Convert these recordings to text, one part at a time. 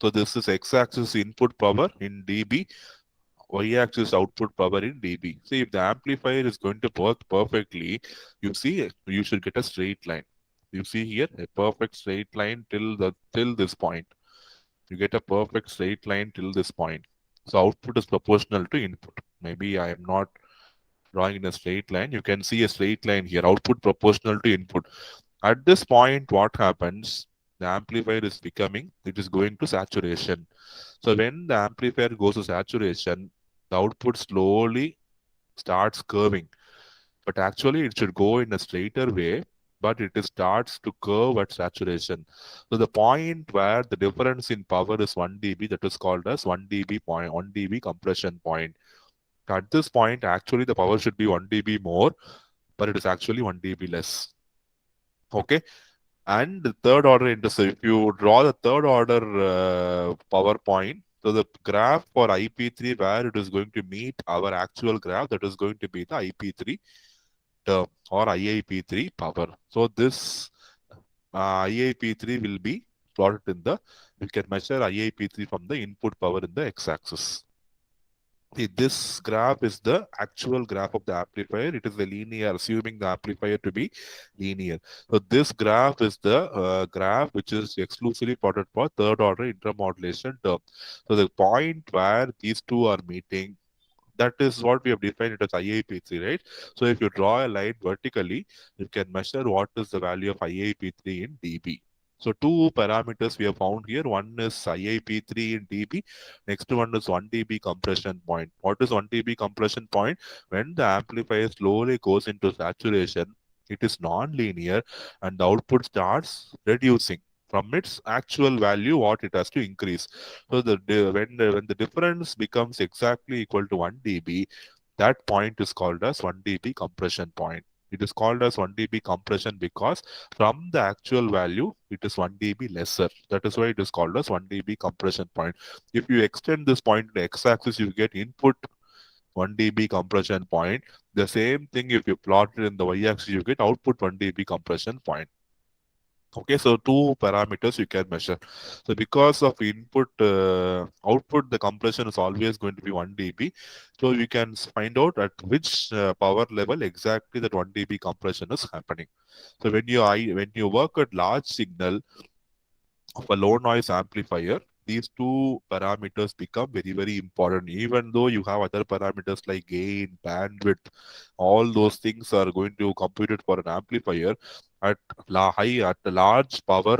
So this is x-axis input power in dB, y-axis output power in dB. See, if the amplifier is going to work perfectly, you see, you should get a straight line. You see here a perfect straight line till this point. You get a perfect straight line till this point. So output is proportional to input. Maybe I am not drawing in a straight line. You can see a straight line here. Output proportional to input. At this point, what happens? The amplifier is it is going to saturation. So when the amplifier goes to saturation, the output slowly starts curving. But actually, it should go in a straighter way, but starts to curve at saturation. So the point where the difference in power is 1 dB, that is called as 1 dB point, 1 dB compression point. At this point, actually, the power should be 1 dB more, but it is actually 1 dB less. Okay. And the third order intercept, if you draw the third order power point, so the graph for IP3 where it is going to meet our actual graph, that is going to be the IP3 term or IIP3 power. So this IIP3 will be plotted in we can measure IIP3 from the input power in the x-axis. See, this graph is the actual graph of the amplifier. It is the linear, assuming the amplifier to be linear. So this graph is the graph which is exclusively plotted for third order intermodulation term. So the point where these two are meeting, that is what we have defined it as IIP3, right? So if you draw a line vertically, you can measure what is the value of IIP3 in dB. So two parameters we have found here. One is IIP3 in dB. Next one is 1 dB compression point. What is 1 dB compression point? When the amplifier slowly goes into saturation, it is non-linear and the output starts reducing from its actual value what it has to increase. So when the difference becomes exactly equal to 1 dB, that point is called as 1 dB compression point. It is called as 1 dB compression because from the actual value, it is 1 dB lesser. That is why it is called as 1 dB compression point. If you extend this point to the x-axis, you get input 1 dB compression point. The same thing if you plot it in the y-axis, you get output 1 dB compression point. Okay, so two parameters you can measure. So because of output, the compression is always going to be 1 dB. So you can find out at which power level exactly that 1 dB compression is happening. So when you work at large signal of a low noise amplifier, these two parameters become very, very important. Even though you have other parameters like gain, bandwidth, all those things are going to compute it for an amplifier at at large power,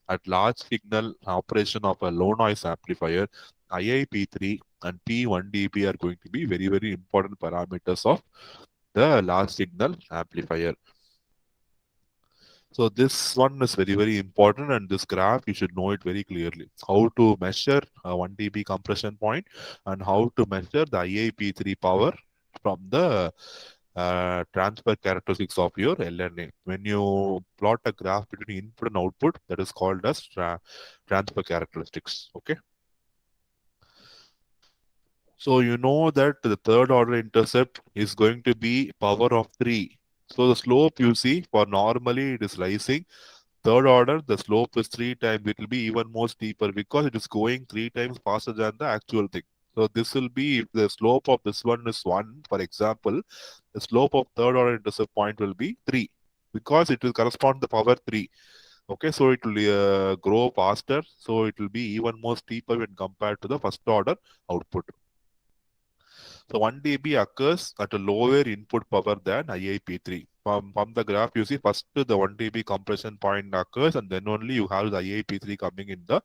at large signal operation of a low noise amplifier. IIP3 and P1dB are going to be very, very important parameters of the large signal amplifier. So this one is very, very important, and this graph, you should know it very clearly. How to measure a 1 dB compression point and how to measure the IIP3 power from the transfer characteristics of your LNA. When you plot a graph between input and output, that is called as transfer characteristics. Okay. So you know that the third order intercept is going to be power of 3. So the slope you see, for normally it is rising. Third order, the slope is 3 times. It will be even more steeper because it is going 3 times faster than the actual thing. So this will be, if the slope of this one is 1, for example, the slope of third order intercept point will be 3 because it will correspond to the power 3. Okay, so it will grow faster. So it will be even more steeper when compared to the first order output. So 1 dB occurs at a lower input power than IIP3. From the graph, you see first the 1 dB compression point occurs and then only you have the IIP3 coming in the